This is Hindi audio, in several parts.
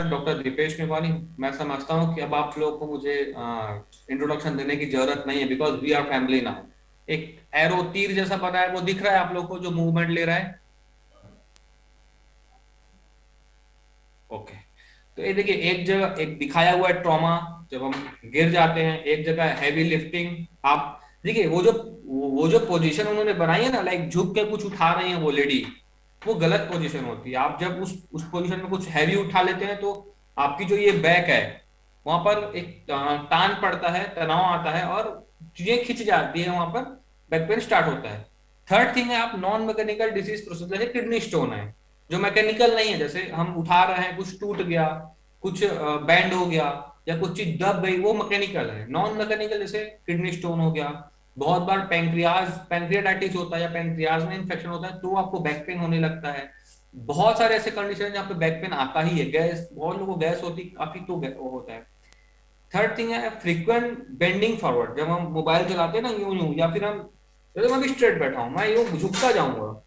डॉक्टर दीपेश मेवानी। मैं समझता हूँ कि अब आप लोगों को मुझे इंट्रोडक्शन देने की जरूरत नहीं है, because we are family now. एक एरो तीर जैसा बना है, वो दिख रहा है आप लोगों को जो मूवमेंट ले रहा है? ओके। तो ये देखिए, एक जगह एक दिखाया हुआ है ट्रॉमा, जब हम गिर जाते हैं। एक जगह हैवी लिफ्टिंग। आप देखिए वो जो पोजीशन उन्होंने बनाई है ना, लाइक झुक के कुछ उठा रही है वो लेडी, वो गलत पोजीशन होती है। आप जब उस पोजीशन में कुछ हैवी उठा लेते हैं तो आपकी जो ये बैक है, वहां पर एक तान पड़ता है, तनाव आता है और चीजें खिंच जाती है, वहां पर बैक पेन स्टार्ट होता है। थर्ड थिंग है, आप नॉन मैकेनिकल डिसीज प्रोसेस, जैसे किडनी स्टोन है, जो मैकेनिकल नहीं है, जैसे हम उठा रहे हैं, कुछ टूट गया, कुछ बैंड हो गया, या कुछ चीज दब गई, वो मैकेनिकल है। नॉन मैकेनिकल जैसे किडनी स्टोन हो गया, बहुत बार पैंक्रियाटाइटिस होता है या पैंक्रियाज में इंफेक्शन होता है, तो आपको बैक पेन होने लगता है। बहुत सारे ऐसे कंडीशन जहाँ पे बैक पेन आता ही है। गैस, बहुत लोगों को गैस होती काफी, तो वो होता है। थर्ड थिंग है फ्रीक्वेंट बेंडिंग फॉरवर्ड। जब हम मोबाइल चलाते हैं ना, यूं यूं, या फिर हम, जैसे मैं भी स्ट्रेट बैठा हूं, मैं यूं झुकता जाऊंगा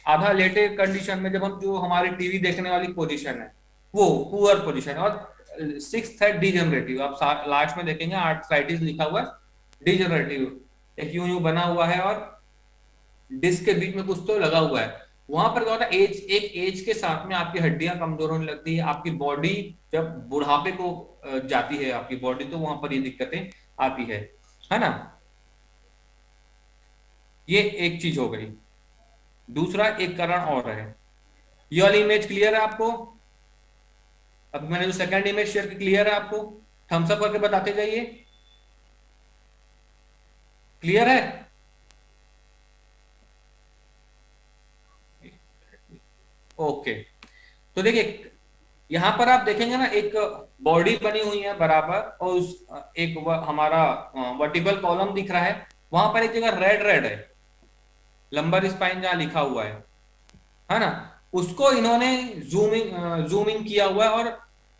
आधा लेटे कंडीशन में, जब हम जो हमारी टीवी देखने वाली पोजीशन है, वो पुअर पोजीशन है। और सिक्स्थ है डिजनरेटिव। आप लास्ट में देखेंगे आर्थराइटिस लिखा हुआ है, डिजनरेटिव। एक यूं यूं बना हुआ है और डिस्क के बीच में कुछ तो लगा हुआ है। वहां पर क्या होता है, एज के साथ में आपकी हड्डियां कमजोर होने लगती है, आपकी बॉडी जब बुढ़ापे को जाती है आपकी बॉडी, तो वहां पर ये दिक्कतें आती है ना। ये एक चीज हो गई। दूसरा एक कारण और है। ये वाली इमेज क्लियर है आपको? अब मैंने जो सेकंड इमेज शेयर की, क्लियर है आपको? थम्स अप करके बताते जाइए। क्लियर है? ओके। तो देखिए, यहां पर आप देखेंगे ना, एक बॉडी बनी हुई है बराबर, और एक हमारा वर्टिबल कॉलम दिख रहा है। वहां पर एक जगह रेड रेड है, लंबर स्पाइन जहां लिखा हुआ है ना। उसको इन्होंने जूम इन किया हुआ है, और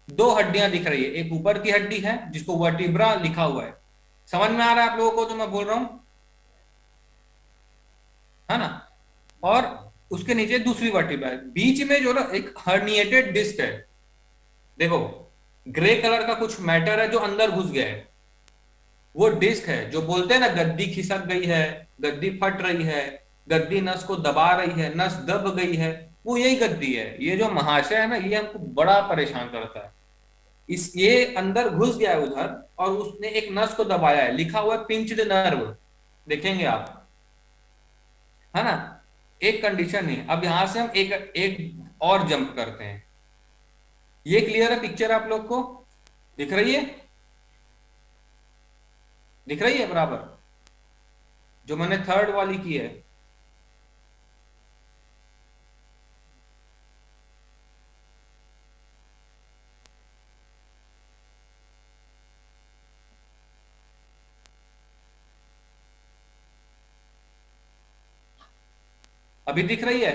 दो हड्डियां दिख रही है। एक ऊपर की हड्डी है जिसको वर्टिब्रा लिखा हुआ है। समझ में आ रहा है आप लोगों को जो मैं बोल रहा हूं, है ना? और उसके नीचे दूसरी वर्टिब्रा है, बीच में जो ना एक हर्निएटेड डिस्क है। देखो, ग्रे कलर का कुछ मैटर है जो अंदर घुस गया है, वो डिस्क है। जो बोलते हैं ना, गद्दी खिसक गई है, गद्दी फट रही है, गद्दी नस को दबा रही है, नस दब गई है, वो यही गद्दी है। ये जो महाशय है ना, ये हमको बड़ा परेशान करता है। इस ये अंदर घुस गया है उधर, और उसने एक नस को दबाया है, लिखा हुआ है पिंच्ड नर्व, देखेंगे आप, है ना। एक कंडीशन है। अब यहां से हम एक एक और जंप करते हैं। ये क्लियर है पिक्चर आप लोग को? दिख रही है? दिख रही है बराबर, जो मैंने थर्ड वाली की है? अभी दिख रही है?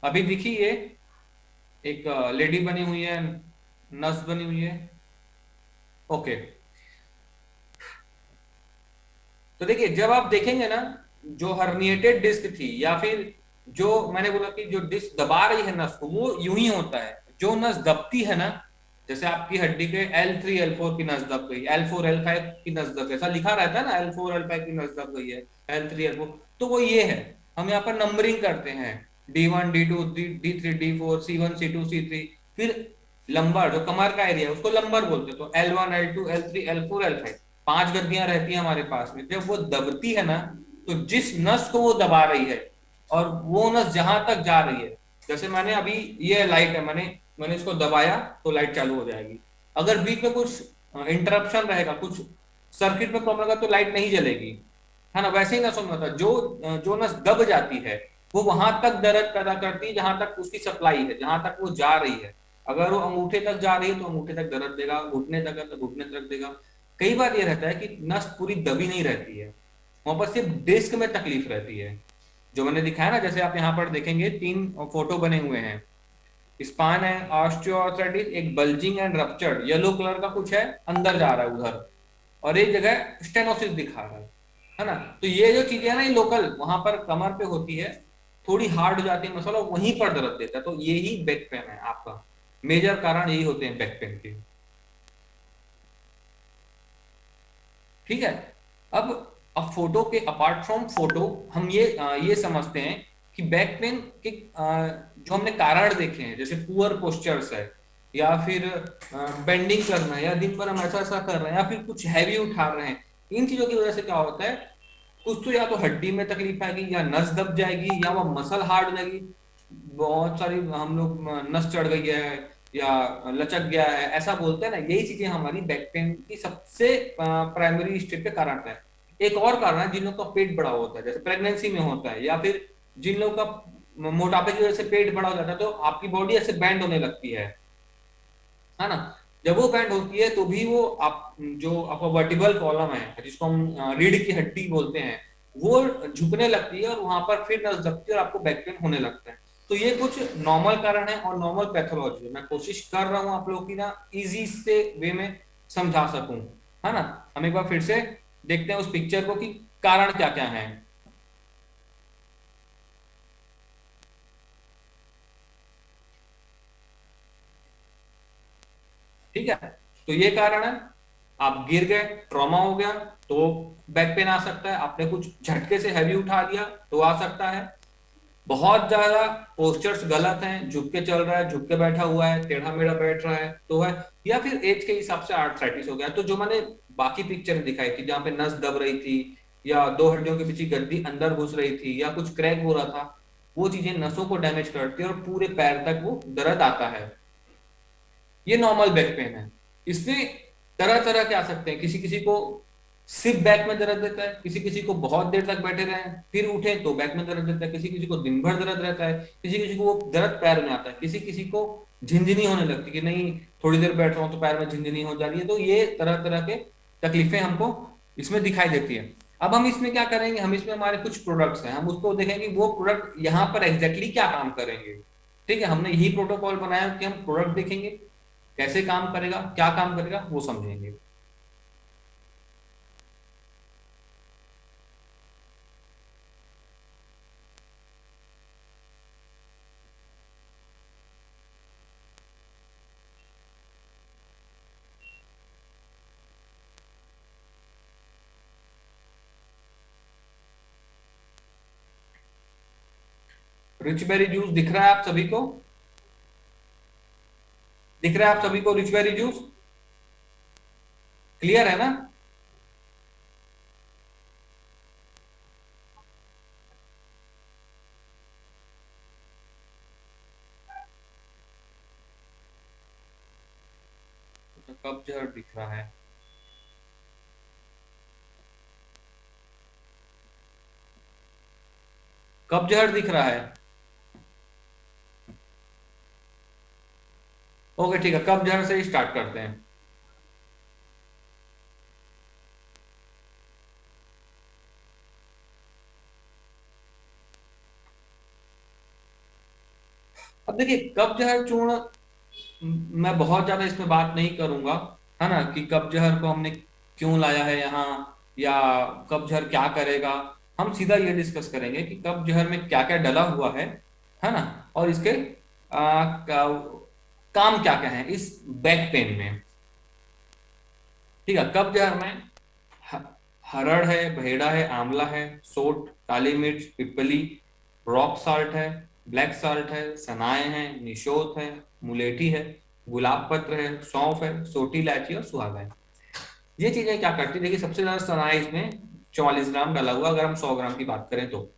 अभी दिखी ये? एक लेडी बनी हुई है, नर्स बनी हुई है। ओके। तो देखिए, जब आप देखेंगे ना, जो हर्निएटेड डिस्क थी, या फिर जो मैंने बोला कि जो डिस्क दबा रही है नस को, वो यूं ही होता है। जो नस दबती है ना, जैसे आपकी हड्डी के L3 L4 की नस दब गई, L4 L5 की नस दब गई, ऐसा लिखा रहता है ना, L4 L5 की नस दब गई है, L3 L4, तो वो ये है। हम यहाँ पर नंबरिंग करते हैं, D1 D2 D3 D4 C1 C2 C3, फिर लंबर जो कमर का एरिया है उसको लंबर बोलते हैं। तो L1 L2 L3 L4 L5, 5 गद्दियां रहती हैं हमारे पास में। जब वो दबती है ना, तो जिस नस को वो दबा रही है, और वो नस जहां तक जा रही है, जैसे मैंने अभी, ये लाइट है, मैंने मैंने इसको दबाया तो लाइट चालू हो जाएगी। अगर बीच में कुछ इंटरप्शन रहेगा, कुछ सर्किट में प्रॉब्लम होगा, तो लाइट नहीं जलेगी, है ना। वैसे ही नसों में होता है, जो जो नस दब जाती है, वो वहां तक दर्द पैदा करती है जहां तक उसकी सप्लाई है, जहां तक वो जा रही है। अगर वो अंगूठे तक जा रही है तो अंगूठे तक दर्द देगा, घुटने तक है तो घुटने तक देगा। कई बार ये रहता है कि नस पूरी दबी नहीं रहती है, वहां पर सिर्फ डिस्क में तकलीफ रहती है। जो मैंने दिखाया ना, जैसे आप यहाँ पर देखेंगे 3 फोटो बने हुए हैं, स्पाइन है, ऑस्टियोआर्थराइटिस, एक bulging and ruptured, yellow colour का कुछ है अंदर जा रहा है उधर, और एक जगह स्टेनोसिस दिखा रहा है ना। तो ये जो चीजें है ना, ये लोकल वहां पर कमर पे होती है, थोड़ी हार्ड हो जाती है मसल और वहीं पर दर्द देता है, तो यही बैक पेन है आपका। मेजर कारण यही होते हैं बैक पेन के। ठीक है। अब फोटो के अपार्ट फ्रॉम फोटो हम ये समझते हैं कि बैक पेन के जो हमने कारण देखे हैं, जैसे पुअर पोस्चर्स है, या फिर बेंडिंग करना है, या दिन भर हम ऐसा ऐसा कर रहे हैं, या फिर कुछ हैवी उठा रहे हैं, इन चीजों की वजह से क्या होता है, कुछ तो या तो हड्डी में तकलीफ आएगी, या नस दब जाएगी, या वो मसल हार्ड हो जाएगी। बहुत सारी हम लोग नस चढ़ गई है या लचक गया है ऐसा बोलते हैं ना, यही चीजें हमारी बैक पेन की सबसे प्राइमरी स्टेज पे कारण है। एक और कारण है, जिन लोगों का पेट बड़ा होता है, जैसे प्रेगनेंसी में होता है, या फिर जिन लोगों का मोटापे की वजह से पेट बड़ा हो जाता है, तो आपकी बॉडी ऐसे बैंड होने लगती है ना। जब वो बैंड होती है तो भी वो आप जो आपका वर्टिबल कॉलम है, जिसको हम रीढ़ की हड्डी बोलते हैं, वो झुकने लगती है और वहां पर फिर नस दबती है और आपको बैक पेन होने लगता है। तो ये कुछ नॉर्मल कारण है और नॉर्मल पैथोलॉजी है। मैं कोशिश कर रहा हूँ आप लोगों की ना इजी से वे में समझा सकूं, है ना। हम एक बार फिर से देखते हैं उस पिक्चर को कि कारण क्या क्या है। ठीक है, तो ये कारण है। आप गिर गए, ट्रॉमा हो गया, तो बैक पेन आ सकता है। आपने कुछ झटके से हैवी उठा लिया तो आ सकता है। बहुत ज्यादा पोस्चर्स गलत हैं, झुक के चल रहा है, झुक के बैठा हुआ है, टेढ़ा मेढ़ा बैठ रहा है तो है। या फिर एज के हिसाब से आर्थराइटिस हो गया। तो जो मैंने बाकी पिक्चर दिखाई थी जहां पे नस दब रही थी, या दो हड्डियों के पीछे गद्दी अंदर घुस रही थी, या कुछ क्रैक हो रहा था, वो चीजें नसों को डैमेज करती है और पूरे पैर तक वो दर्द आता है। ये नॉर्मल बैक पेन है। इसमें तरह तरह के आ सकते हैं। किसी किसी को सिर्फ बैक में दर्द देता है, किसी किसी को बहुत देर तक बैठे रहे फिर उठे तो बैक में दर्द देता है, किसी किसी को दिन भर दर्द रहता है, किसी किसी को वो दर्द पैर में आता है, किसी किसी को झिंझनी होने लगती है कि नहीं थोड़ी देर बैठ रहा हूं तो पैर में झिंझनी हो जा रही है। तो ये तरह तरह के तकलीफें हमको इसमें दिखाई देती है। अब हम इसमें क्या करेंगे, हम इसमें हमारे कुछ प्रोडक्ट्स हैं, हम उसको देखेंगे वो प्रोडक्ट यहाँ पर एग्जैक्टली क्या काम करेंगे। ठीक है, हमने यही प्रोटोकॉल बनाया कि हम प्रोडक्ट देखेंगे, कैसे काम करेगा, क्या काम करेगा वो समझेंगे। रिच बेरी जूस दिख रहा है आप सभी को? दिख रहा है आप सभी को रिच बेरी जूस? क्लियर है ना? तो कब जहर दिख रहा है? कब जहर दिख रहा है? ओके ठीक है, कब जहर से ही स्टार्ट करते हैं। अब देखिए कब जहर चूर्ण, मैं बहुत ज्यादा इसमें बात नहीं करूंगा, है ना, कि कब जहर को हमने क्यों लाया है यहाँ, या कब जहर क्या करेगा। हम सीधा ये डिस्कस करेंगे कि कब जहर में क्या क्या डला हुआ है ना, और इसके काम क्या क्या है इस बैक पेन में। ठीक है, कब जहर में ह- हरड़ है, बहेड़ा है, आंवला है, सोट, काली मिर्च, पिपली, रॉक साल्ट है, ब्लैक साल्ट है, सनाए हैं, निशोत है, मुलेठी है, गुलाब पत्र है, सौंफ है, छोटी इलायची और सुहागा है। ये चीजें क्या करती है, देखिए सबसे ज्यादा सनाए इसमें 44 ग्राम डाला हुआ, अगर हम 100 ग्राम की बात करें तो।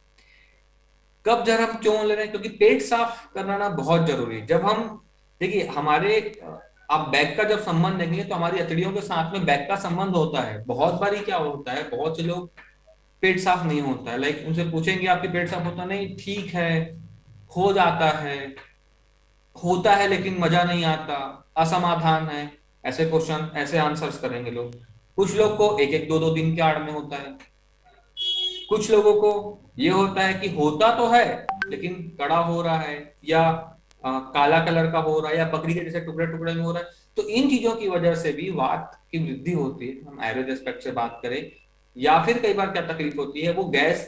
कब जहर हम क्यों ले रहे हैं, क्योंकि पेट साफ करना ना बहुत जरूरी है। जब हम देखिए हमारे आप बैक का जब संबंध देखेंगे तो हमारी अतड़ियों के साथ में बैक का संबंध होता है। बहुत बारी क्या होता है, बहुत से लोग पेट साफ नहीं होता है, लाइक उनसे पूछेंगे आपके पेट साफ होता नहीं, ठीक है, हो जाता है, होता है लेकिन मजा नहीं आता, असमाधान है, ऐसे क्वेश्चन ऐसे आंसर्स करेंगे लोग। कुछ लोग को एक एक दो दो दिन के आड़ में होता है, कुछ लोगों को ये होता है कि होता तो है लेकिन कड़ा हो रहा है, या काला कलर का हो रहा है, या बकरी के जैसे टुकड़े टुकड़े में हो रहा है। तो इन चीजों की वजह से भी वात की वृद्धि होती है, हम एवरेज एस्पेक्ट से बात करें। या फिर कई बार क्या तकलीफ होती है, वो गैस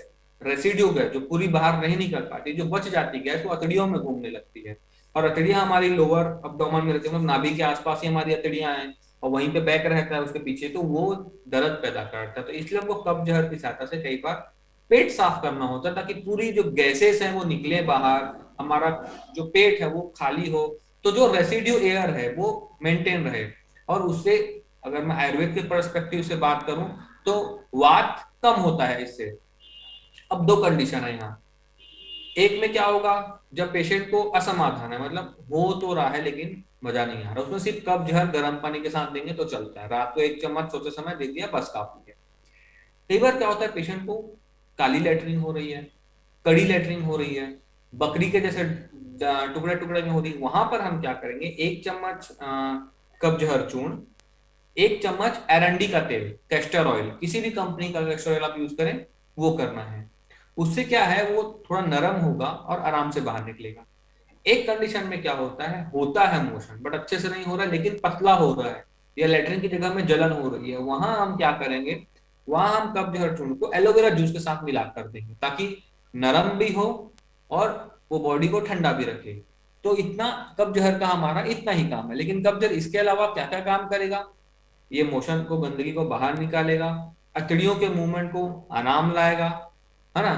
रेसिड्यू गैस जो पूरी बाहर नहीं निकल पाती, जो बच जाती गैस वो अतड़ियों में घूमने लगती है, और अतड़ियां हमारी लोअर अब्डोमेन में रहती है, मतलब नाभि के आसपास ही हमारी अतड़ियां हैं, और वहीं पे बैक रहता है उसके पीछे, तो वो दर्द पैदा करता है। तो इसलिए हमको कब्ज जहर की सहायता से कई बार पेट साफ करना होता है, ताकि पूरी जो गैसेस हैं वो निकले बाहर, हमारा जो पेट है वो खाली हो, तो जो रेसिड्यू एयर है वो मेंटेन रहे। और उससे अगर मैं आयुर्वेद के पर्सपेक्टिव से बात करूं तो वात कम होता है इससे। अब दो कंडीशन है यहाँ, एक में क्या होगा, जब पेशेंट को असमाधान है, मतलब हो तो रहा है लेकिन मजा नहीं आ रहा, उसमें सिर्फ कब्ज जहर गर्म पानी के साथ देंगे तो चलता है, रात को एक चम्मच सोते समय दे दिया बस काफी है। कई बार क्या होता है, पेशेंट को काली लेटरिन हो रही है, कड़ी लेटरिन हो रही है, बकरी के जैसे टुकड़े टुकड़े में हो रही है, वहां पर हम क्या करेंगे, एक चम्मच कब्ज जहर चूर्ण, एक चम्मच एरंडी का तेल, कैस्टर ऑयल, किसी भी कंपनी का कैस्टर ऑयल आप यूज करें वो करना है। उससे क्या है, वो थोड़ा नरम होगा और आराम से बाहर निकलेगा। एक कंडीशन में क्या होता है मोशन बट अच्छे से नहीं हो रहा है लेकिन पतला हो रहा है, या लेटरिन की जगह में जलन हो रही है, वहां हम क्या करेंगे, वहां हम कब्ज हर चूर्ण को एलोवेरा जूस के साथ मिला कर देंगे, ताकि नरम भी हो और वो बॉडी को ठंडा भी रखे। तो इतना कब्ज हर का हमारा इतना ही काम है, लेकिन कब्ज हर इसके अलावा क्या क्या काम करेगा, ये मोशन को, गंदगी को बाहर निकालेगा, अतड़ियों के मूवमेंट को आराम लाएगा, है ना,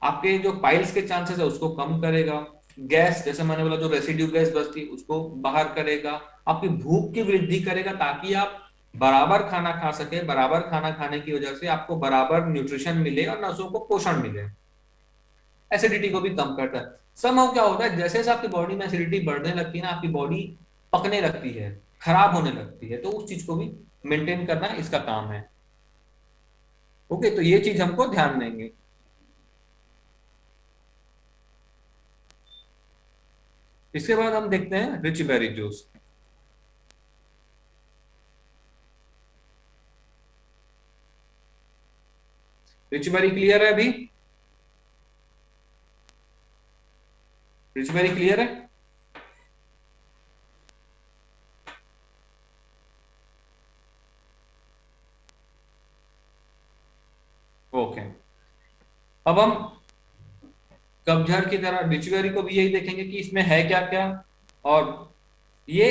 आपके जो पाइल्स के चांसेस है उसको कम करेगा, गैस जैसे मैंने बोला जो रेसिड्यू गैस बचती उसको बाहर करेगा, आपकी भूख की वृद्धि करेगा ताकि आप बराबर खाना खा सके, बराबर खाना खाने की वजह से आपको बराबर न्यूट्रिशन मिले और नसों को पोषण मिले, एसिडिटी को भी कम करता है। समहाउ क्या होता है, जैसे जैसे आपकी बॉडी में एसिडिटी बढ़ने लगती है ना, आपकी बॉडी पकने लगती है, खराब होने लगती है, तो उस चीज को भी मेंटेन करना इसका काम है। ओके, तो ये चीज हमको ध्यान देंगे। इसके बाद हम देखते हैं rich berry juice. Rich berry clear है अभी? रिच बेरी क्लियर है? ओके, अब हम कब्जहर की तरह रिच बेरी को भी यही देखेंगे कि इसमें है क्या क्या, और ये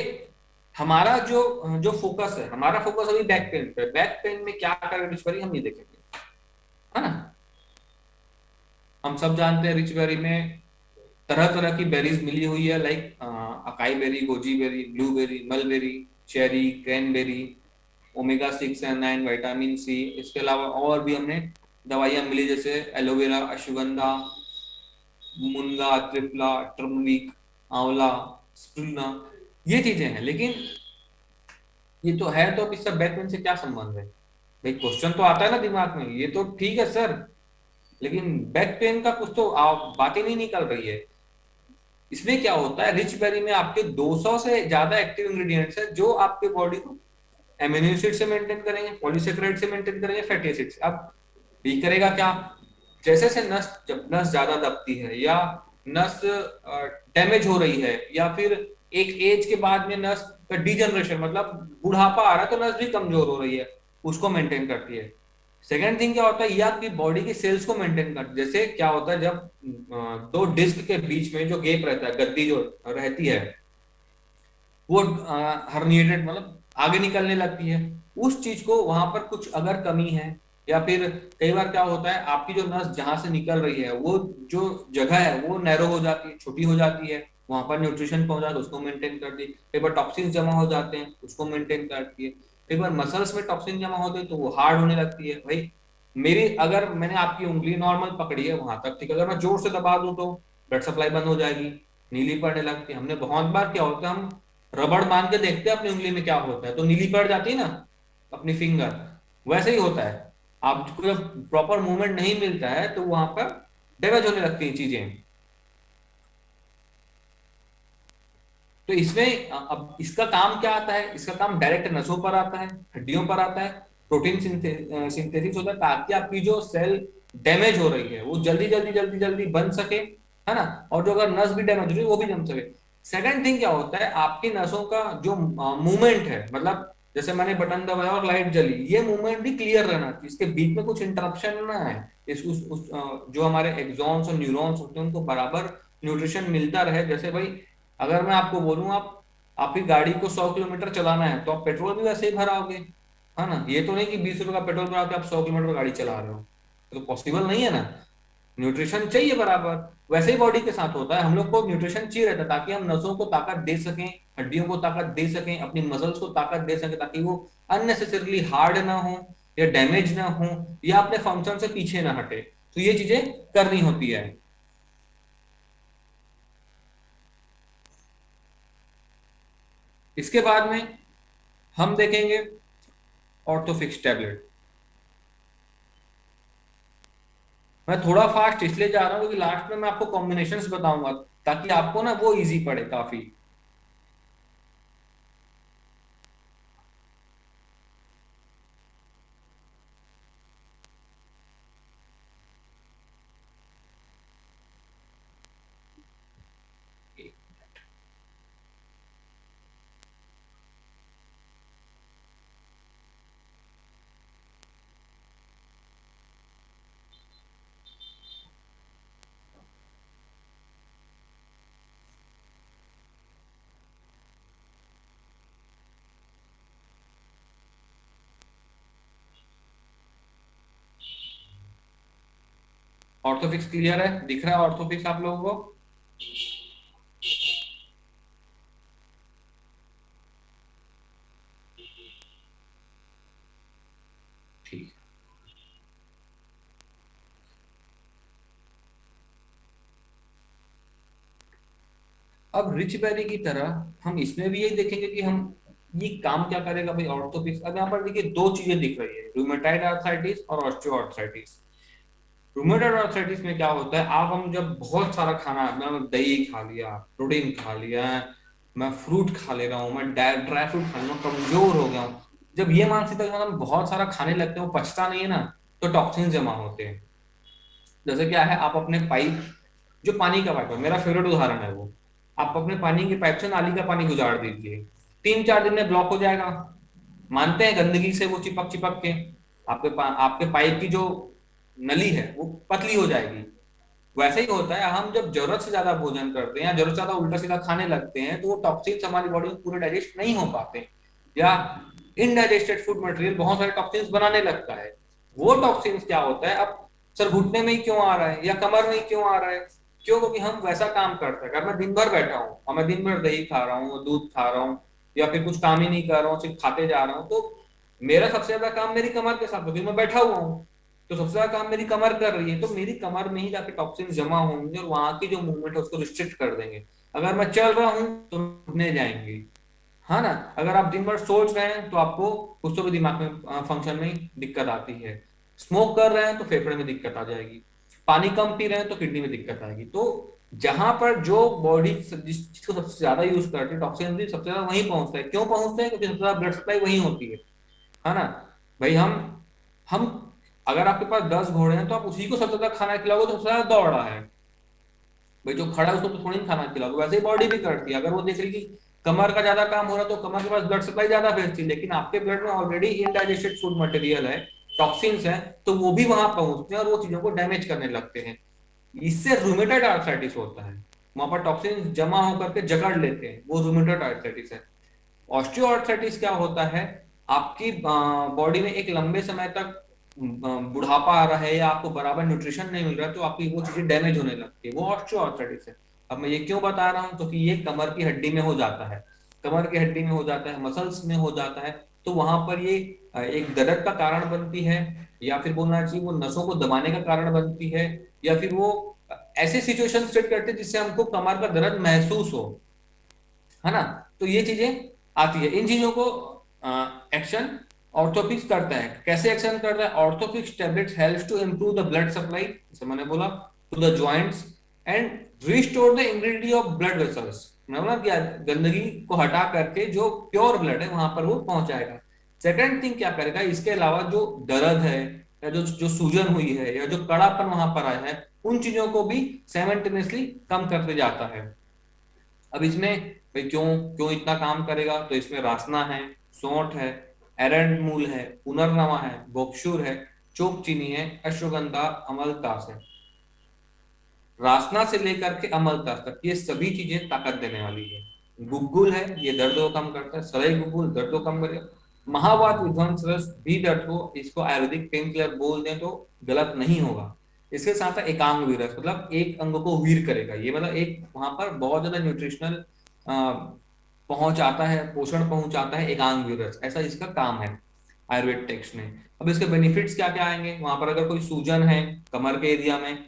हमारा जो जो फोकस है, हमारा फोकस अभी बैक पेन पे, बैक पेन में क्या करेगा रिच बेरी हम ये देखेंगे, है ना। हम सब जानते हैं रिच बेरी में तरह तरह की बेरीज मिली हुई है, like acai berry, goji berry, blueberry, mulberry, cherry, cranberry, omega 6 and 9, vitamin C, इसके अलावा और भी हमने दवाइयां मिली जैसे एलोवेरा, अश्वगंधा, मुनगा, त्रिफला, टर्मरिक, आंवला, स्प्रुलिना, ये चीजें हैं। लेकिन ये तो है, तो अब इसका बैक पेन से क्या संबंध है भाई, क्वेश्चन तो आता है ना दिमाग में, ये तो ठीक है सर, लेकिन बैक पेन का कुछ तो बात ही नहीं निकल रही है। इसमें क्या होता है, रिच बेरी में आपके 200 से ज्यादा एक्टिव इंग्रेडिएंट्स है जो आपके बॉडी को एमिनो एसिड से मेंटेन करेंगे, पॉलीसेकेराइड से मेंटेन करेंगे, फैटी एसिड से। अब ये करेगा क्या, जैसे जैसे नस, जब नस ज्यादा दबती है या नस डैमेज हो रही है, या फिर एक एज के बाद में नस का डिजनरेशन, मतलब बुढ़ापा आ रहा है तो नस भी कमजोर हो रही है, उसको मेंटेन करती है। सेकेंड थिंग क्या होता है, ये आपकी बॉडी की सेल्स को मेंटेन करती है। जैसे क्या होता है, जब दो डिस्क के बीच में जो गैप रहता है, गद्दी जो रहती है, वो हर्निएटेड, मतलब आगे निकलने लगती है, उस चीज को वहां पर कुछ अगर कमी है, या फिर कई बार क्या होता है, आपकी जो नस जहां से निकल रही है वो जो जगह है वो नैरो हो जाती है, छोटी हो जाती है, वहां पर न्यूट्रिशन पहुंचा तो उसको मेंटेन करती है। कई बार टॉक्सिन्स जमा हो जाते हैं, उसको मेंटेन करती है। कई बार मसल्स में टॉक्सिन जमा होते हैं तो वो हार्ड होने लगती है। भाई मेरी, अगर मैंने आपकी उंगली नॉर्मल पकड़ी है वहां तक ठीक है, अगर मैं जोर से दबा दूं तो ब्लड सप्लाई बंद हो जाएगी, नीली पड़ने लगती है। हमने बहुत बार क्या होता है, हम रबड़ बांध के देखते हैं अपनी उंगली में क्या होता है, तो नीली पड़ जाती है ना अपनी फिंगर, वैसे ही होता है। आपको जब प्रॉपर मूवमेंट नहीं मिलता है तो वहां पर डैमेज होने लगती हैं चीजें। तो इसमें अब इसका काम क्या आता है, इसका काम डायरेक्ट नसों पर आता है, हड्डियों पर आता है, प्रोटीन सिंथेसिस होता है, ताकि आपकी जो सेल डैमेज हो रही है वो जल्दी जल्दी जल्दी जल्दी बन सके, है ना, और जो अगर नस भी डैमेज हो रही है वो भी जम सके। सेकंड थिंग क्या होता है, आपकी नसों का जो मूवमेंट है, मतलब जैसे मैंने बटन दबाया और लाइट जली, ये मूवमेंट भी क्लियर रहना चाहिए, इसके बीच में कुछ इंटरप्शन ना है। जो हमारे एक्सॉन्स और न्यूरॉन्स होते हैं उनको बराबर न्यूट्रिशन मिलता रहे। जैसे भाई अगर मैं आपको बोलूं, आप आपकी गाड़ी को 100 किलोमीटर चलाना है तो आप पेट्रोल भी वैसे ही भराओगे, है ना। ये तो नहीं कि 20 रुपए का पेट्रोल भरा के आप 100 किलोमीटर गाड़ी चला रहे हो, तो पॉसिबल नहीं है ना। न्यूट्रिशन चाहिए बराबर। वैसे ही बॉडी के साथ होता है, हम लोग को न्यूट्रिशन चाहिए रहता है ताकि हम नसों को ताकत दे सकें, हड्डियों को ताकत दे सकें, अपनी मसल्स को ताकत दे सकें, ताकि वो अननेसेसरली हार्ड ना हो या डैमेज ना हो या अपने फंक्शन से पीछे ना हटे। तो ये चीजें करनी होती है। इसके बाद में हम देखेंगे ऑर्थोफिक्स टैबलेट। मैं थोड़ा फास्ट इसलिए जा रहा हूं क्योंकि लास्ट में मैं आपको कॉम्बिनेशंस बताऊंगा, ताकि आपको ना वो इजी पड़े काफी। ऑर्थोफिक्स क्लियर है, दिख रहा है ऑर्थोफिक्स आप लोगों को? ठीक। अब रिच बैरी की तरह हम इसमें भी यही देखेंगे कि हम ये काम क्या करेगा भाई ऑर्थोपिक्स। अब यहाँ पर देखिए दो चीजें दिख रही है, रूमेटाइड आर्थराइटिस और ऑस्टियोआर्थराइटिस। रूमेटाइड आर्थराइटिस में क्या होता है, आप हम जब बहुत सारा खाना, मैं दही खा लिया, प्रोटीन खा लिया, मैं फ्रूट खा ले रहा हूँ, मैं ड्राई फ्रूट खा लूँ, कमजोर हो गया हूँ, जब ये मानसिकता के साथ हम बहुत सारा खाने लगते हैं, वो पचता नहीं है ना, तो टॉक्सिन जमा होते हैं। जैसे क्या है, आप अपने पाइप, जो पानी का पाइप है, मेरा फेवरेट उदाहरण है वो, आप अपने पानी की पाइप से नाली का पानी गुजार दीजिए, 3-4 दिन में ब्लॉक हो जाएगा। मानते हैं गंदगी से वो चिपक चिपक के आपके पाइप की जो नली है वो पतली हो जाएगी। वैसे ही होता है, हम जब जरूरत से ज्यादा भोजन करते हैं या जरूरत से ज्यादा उल्टा सीधा खाने लगते हैं तो वो टॉक्सिन्स हमारी बॉडी में पूरे डाइजेस्ट नहीं हो पाते, या इनडाइजेस्टेड फूड मटेरियल बहुत सारे टॉक्सिन्स बनाने लगता है। वो टॉक्सिन्स क्या होता है, अब सर घुटने में ही क्यों आ रहा है या कमर में ही क्यों आ रहा है? क्यों? क्योंकि हम वैसा काम करते हैं, अगर मैं दिन भर बैठा हूँ और मैं दिन भर दही खा रहा हूँ, दूध खा रहा हूँ, या फिर कुछ काम ही नहीं कर रहा हूँ, सिर्फ खाते जा रहा हूँ, तो मेरा सबसे ज्यादा काम मेरी कमर के साथ, क्योंकि मैं बैठा हुआ हूँ, तो सबसे ज्यादा काम मेरी कमर कर रही है, तो मेरी कमर में ही जाके टॉक्सिन जमा होंगे और वहां की जो मूवमेंट है उसको रिस्ट्रिक्ट कर देंगे। अगर मैं चल रहा हूँ तो रुकने जाएंगे, है ना। अगर आप दिन भर सोच रहे हैं तो आपको कुछ तो भी दिमाग में फंक्शन में दिक्कत आती है। स्मोक कर रहे हैं तो फेफड़े में दिक्कत आ जाएगी। पानी कम पी रहे हैं तो किडनी में दिक्कत आएगी। तो जहां पर जो बॉडी जिसको सबसे ज्यादा यूज करती है टॉक्सिन, भी सबसे ज्यादा वहीं पहुंचता है। क्यों पहुंचता है? क्योंकि सबसे ज्यादा ब्लड सप्लाई वहीं होती है ना। भाई हम अगर आपके पास 10 घोड़े हैं तो आप उसी को सबसे ज्यादा खाना खिलाओगे तो सबसे ज्यादा दौड़ रहा है। भाई जो खड़ा है उसको तो थोड़ी ना खाना खिलाओगे। वैसे ही बॉडी भी करती है, अगर वो देख रही कि कमर का ज्यादा काम हो रहा है तो कमर के पास ब्लड सप्लाई ज्यादा भेजती है, लेकिन आपके ब्लड में ऑलरेडी इनडाइजेस्टेड फूड मटेरियल है, टॉक्सिन्स है, तो वो भी वहां पहुंचते हैं और वो चीजों को डैमेज करने लगते हैं। इससे रूमेटाइड आर्थराइटिस होता है, वहां पर टॉक्सिन जमा होकर के जकड़ लेते हैं, वो रूमेटाइड आर्थराइटिस है। ऑस्टियोआर्थराइटिस क्या होता है, आपकी बॉडी में एक लंबे समय तक बुढ़ापा आ रहा है या आपको बराबर न्यूट्रिशन नहीं मिल रहा है तो आपकी वो चीजें डैमेज होने लगती है, वो ऑस्टियोआर्थराइटिस है। अब मैं ये क्यों बता रहा हूँ, तो कि ये कमर की हड्डी में हो जाता है, कमर की हड्डी में हो जाता है, मसल्स में हो जाता है। तो वहां पर ये एक दर्द का कारण बनती है, या फिर बोलना चाहिए वो नसों को दबाने का कारण बनती है, या फिर वो ऐसे सिचुएशन क्रिएट करते हैं जिससे हमको कमर का दर्द महसूस हो, है ना। तो ये चीजें आती है, इन चीजों को एक्शन ऑर्थोपिक्स करता है। कैसे एक्शन करता है? Orthopix tablets helps to improve the blood supply, जैसे मैंने बोला, to the joints and restore the ingredient of blood vessels. मैं बोला कि गंदगी को हटा करके जो प्योर ब्लड है वहां पर वो पहुंचाएगा। सेकंड थिंग क्या करेगा, इसके अलावा जो दर्द है या जो जो सूजन हुई है या जो कड़ापन वहां पर आया है, उन चीजों को भी साइमल्टेनियसली कम करते जाता है। अब इसमें भाई क्यों क्यों इतना काम करेगा, तो इसमें रासना है, सौंठ है, एरंड मूल है, पुनर्नवा है, बोक्षुर है, चोक चीनी है, अश्वगंधा, अमलतास है। रासना से लेकर के अमलतास तक ये सभी चीजें ताकत देने वाली है। गुग्गुल है, ये दर्द को कम करता है, सलाई गुग्गुल दर्द को कम करेगा। महावात विध्वंस रस भी दर्द को, इसको आयुर्वेदिक पेन किलर बोल दें तो गलत नहीं होगा। इसके साथ है एकांग वीरस, मतलब एक अंग को वीर करेगा। ये मतलब एक वहां पर बहुत ज्यादा न्यूट्रिशनल पहुंचाता है, पोषण पहुंचाता है एकांग वीरस, ऐसा इसका काम है आयुर्वेद टेक्स्ट में। अब इसके बेनिफिट्स क्या क्या आएंगे, वहां पर अगर कोई सूजन है कमर के एरिया में,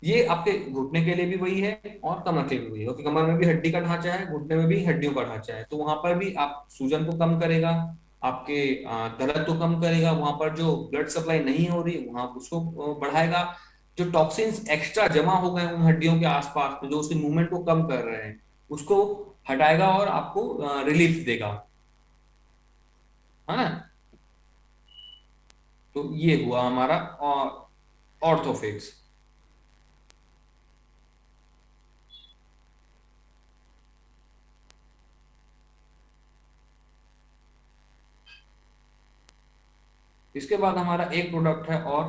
ये आपके घुटने के लिए भी वही है और कमर के लिए भी वही है, क्योंकि कमर में भी हड्डी का ढांचा है, घुटने में भी हड्डियों का ढांचा है, तो वहां पर भी आप सूजन को कम करेगा, आपके दर्द को कम करेगा, वहां पर जो ब्लड सप्लाई नहीं हो रही वहां उसको बढ़ाएगा, जो टॉक्सिन्स एक्स्ट्रा जमा हो गए उन हड्डियों के आसपास में जो उसकी मूवमेंट को कम कर रहे हैं उसको हटाएगा और आपको रिलीफ देगा, है ना। तो ये हुआ हमारा ऑर्थोफिक्स। इसके बाद हमारा एक प्रोडक्ट है और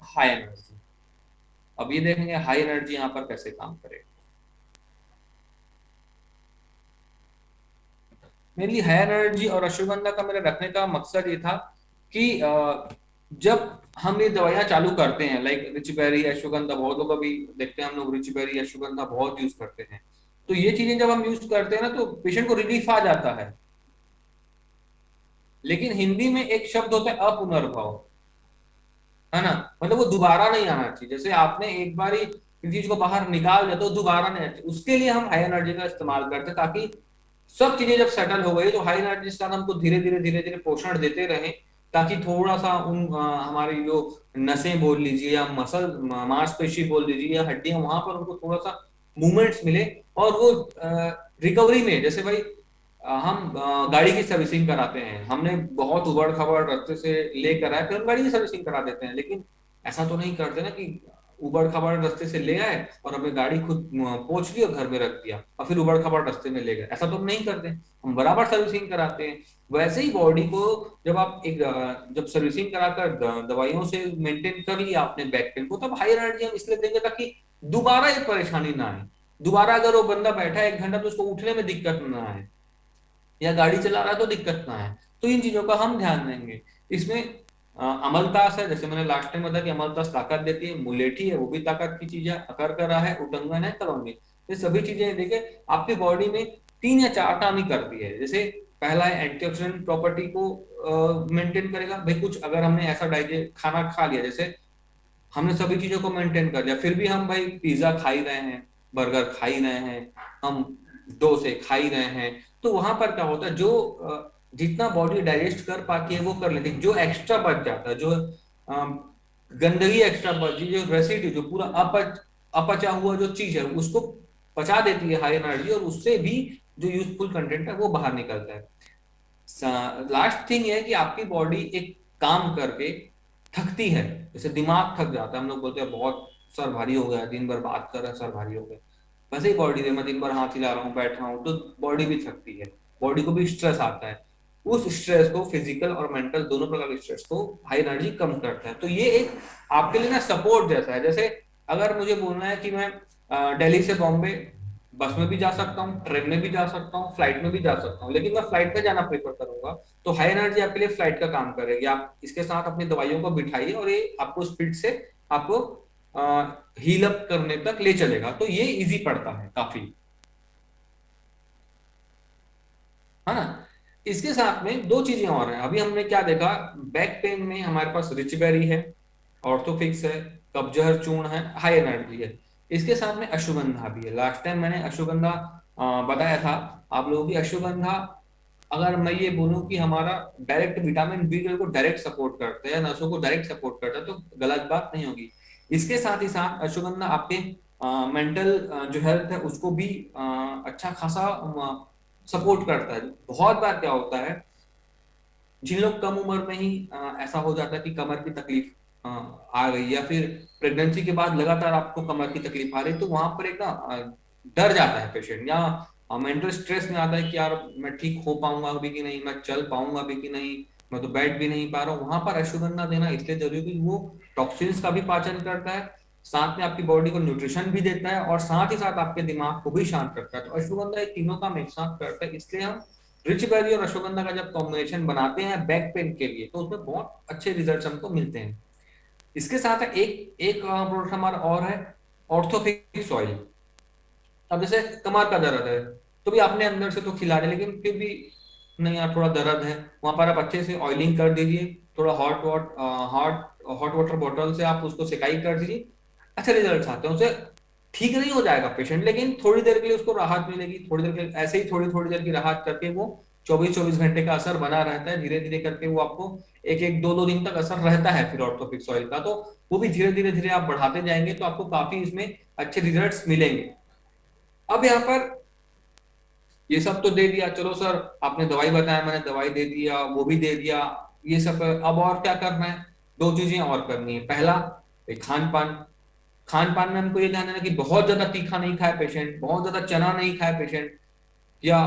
हाई एनर्जी। अब ये देखेंगे हाई एनर्जी यहाँ पर कैसे काम करेगा। मेनली हाई एनर्जी और अश्वगंधा का मेरे रखने का मकसद ये था कि जब हम ये दवाइयां चालू करते हैं, लाइक रिचबेरी अश्वगंधा, बहुत लोग अभी देखते हैं हम लोग रिचबेरी अश्वगंधा बहुत यूज करते हैं, तो ये चीजें जब हम यूज करते हैं ना तो पेशेंट को रिलीफ आ जाता है। लेकिन हिंदी में एक शब्द होता है अपुनर्भव, है ना, मतलब वो दोबारा नहीं आना चाहिए। जैसे आपने एक बार ही चीज को बाहर निकाल दिया तो दोबारा नहीं आना चाहिए, उसके लिए हम हाई एनर्जी का इस्तेमाल करते हैं, ताकि सब चीजें जब सेटल हो गई तो हाई एनर्जी के साथ हमको धीरे धीरे पोषण देते रहे, ताकि थोड़ा सा उन हमारी जो नसें बोल लीजिए या मसल मांसपेशी बोल लीजिए या हड्डियां, वहां पर उनको थोड़ा सा मूवमेंट्स मिले, और वो रिकवरी में, जैसे भाई हम गाड़ी की सर्विसिंग कराते हैं, हमने बहुत उबड़ खाबड़ रास्ते से लेकर आए फिर हम गाड़ी की सर्विसिंग करा देते हैं, लेकिन ऐसा तो नहीं करते ना कि उबड़ खाबड़ रास्ते से ले आए और हमें गाड़ी खुद पहुंच ली और घर में रख दिया और फिर उबड़ खाबड़ रास्ते में ले गए, ऐसा तो हम नहीं करते, हम बराबर सर्विसिंग कराते हैं। वैसे ही बॉडी को जब आप एक जब सर्विसिंग कराकर दवाइयों से मेंटेन कर लिया आपने बैक पेन को, तब हाई एनर्जी हम इसलिए देंगे ताकि दोबारा ये परेशानी ना आए। दोबारा अगर वो बंदा बैठा है 1 घंटा तो उसको उठने में दिक्कत ना आए, या गाड़ी चला रहा है तो दिक्कत ना है, तो इन चीजों का हम ध्यान देंगे। इसमें अमलतास है, जैसे मैंने लास्ट टाइम बताया कि अमलतास ताकत देती है, मुलेठी है वो भी ताकत की चीज है, अकरकरा है, उटंगन है, कलौंजी, ये सभी चीजें देखिए आपकी बॉडी में 3 या 4 काम ही करती है। जैसे पहला है एंटीऑक्सीडेंट प्रॉपर्टी को मेंटेन करेगा, भाई कुछ अगर हमने ऐसा डाइजेस्ट खाना खा लिया, जैसे हमने सभी चीजों को मेंटेन कर लिया फिर भी हम भाई पिज्जा खा ही रहे हैं, बर्गर खा ही रहे हैं, हम डोसे खा ही रहे हैं, तो वहां पर क्या होता है, जो जितना बॉडी डाइजेस्ट कर पाती है वो कर लेती है, जो एक्स्ट्रा बच जाता है, जो गंदगी एक्स्ट्रा बची, जो रेसिड्यू, जो पूरा अपचा हुआ जो चीज है उसको पचा देती है हाई एनर्जी, और उससे भी जो यूजफुल कंटेंट है वो बाहर निकलता है। लास्ट थिंग है कि आपकी बॉडी एक काम करके थकती है, जैसे दिमाग थक जाता है, हम लोग बोलते हैं बहुत सर भारी हो गया, दिन भर बात कर रहे हैं सर भारी हो गया, वैसे ही बॉडी में मैं दिन भर हाथ हिला रहा हूँ बैठ रहा हूँ तो बॉडी भी थकती है, बॉडी को भी स्ट्रेस आता है। उस स्ट्रेस को, फिजिकल और मेंटल दोनों प्रकार के स्ट्रेस को हाई एनर्जी कम करता है। तो ये एक आपके लिए ना सपोर्ट जैसा है। जैसे अगर मुझे बोलना है कि मैं दिल्ली से बॉम्बे बस में भी जा सकता हूँ, ट्रेन में भी जा सकता हूँ, फ्लाइट में भी जा सकता हूँ, लेकिन मैं फ्लाइट में जाना प्रेफर करूंगा, तो हाई एनर्जी आपके लिए फ्लाइट का काम करेगी। आप इसके साथ अपनी दवाइयों को बिठाइए और ये आपको स्पीड से आपको हील अप करने तक ले चलेगा, तो ये इजी पड़ता है काफी, है ना। इसके साथ में 2 चीजें और हैं, अभी हमने क्या देखा, बैक पेन में हमारे पास रिचबेरी है, ऑर्थोफिक्स है, कब्जहर चूर्ण है, हाई एनर्जी है, इसके साथ में अश्वगंधा भी है। लास्ट टाइम मैंने अश्वगंधा बताया था आप लोगों की। अश्वगंधा, अगर मैं ये बोलूं कि हमारा डायरेक्ट विटामिन बी को डायरेक्ट सपोर्ट करता है, नसों को डायरेक्ट सपोर्ट करता है, तो गलत बात नहीं होगी। इसके साथ ही साथ अश्वगंधा आपके मेंटल जो हेल्थ है उसको भी अच्छा खासा सपोर्ट करता है। बहुत बार क्या होता है, जिन लोग कम उम्र में ही ऐसा हो जाता है कि कमर की तकलीफ आ गई, या फिर प्रेगनेंसी के बाद लगातार आपको कमर की तकलीफ आ रही, तो वहां पर एक ना डर जाता है पेशेंट, या मेंटल स्ट्रेस में आता है कि यार मैं ठीक हो पाऊंगा अभी कि नहीं, मैं चल पाऊंगा अभी कि नहीं, मैं तो बैठ भी नहीं पा रहा हूँ, वहां पर अश्वगंधा देना इसलिए जरूरी है क्योंकि वो टॉक्सिन्स का भी पाचन करता है, साथ में आपकी बॉडी को न्यूट्रिशन भी देता है और साथ ही साथ आपके दिमाग को भी शांत करता है। तो अश्वगंधा ये तीनों काम एक साथ करता है, इसलिए हम रिच बेरी और अश्वगंधा का जब कॉम्बिनेशन बनाते हैं बैक पेन के लिए तो उसमें बहुत अच्छे रिजल्ट हमको मिलते हैं। इसके साथ एक एक प्रोडक्ट हमारा और है, ऑर्थोफिक्स ऑयल। अब जैसे कमर का दर्द है तो भी आपने अंदर से तो खिला रहे लेकिन फिर भी नहीं यार थोड़ा दर्द है, वहां पर आप अच्छे से ऑयलिंग कर दीजिए, थोड़ा हॉट हॉट वाटर बॉटल से आप उसको सिकाई कर दीजिए, अच्छे रिजल्ट आते हैं उससे। ठीक नहीं हो जाएगा पेशेंट लेकिन थोड़ी देर के लिए उसको राहत मिलेगी, थोड़ी देर के ऐसे ही थोड़ी थोड़ी देर की राहत करके वो 24-24 घंटे का असर बना रहता है, धीरे धीरे करके वो आपको एक एक दो दो दिन तक असर रहता है फिर ऑर्थोपिक्स ऑयल का। तो वो भी धीरे धीरे धीरे आप बढ़ाते जाएंगे तो आपको काफी इसमें अच्छे रिजल्ट्स मिलेंगे। अब यहाँ पर ये सब तो दे दिया, चलो सर आपने दवाई बताया, मैंने दवाई दे दिया, वो भी दे दिया, ये सब अब और क्या करना है? दो चीजें और करनी है। पहला खान पान। खान पान में हमको ये ध्यान देना कि बहुत ज्यादा तीखा नहीं खाए पेशेंट, बहुत ज्यादा चना नहीं खाए पेशेंट, या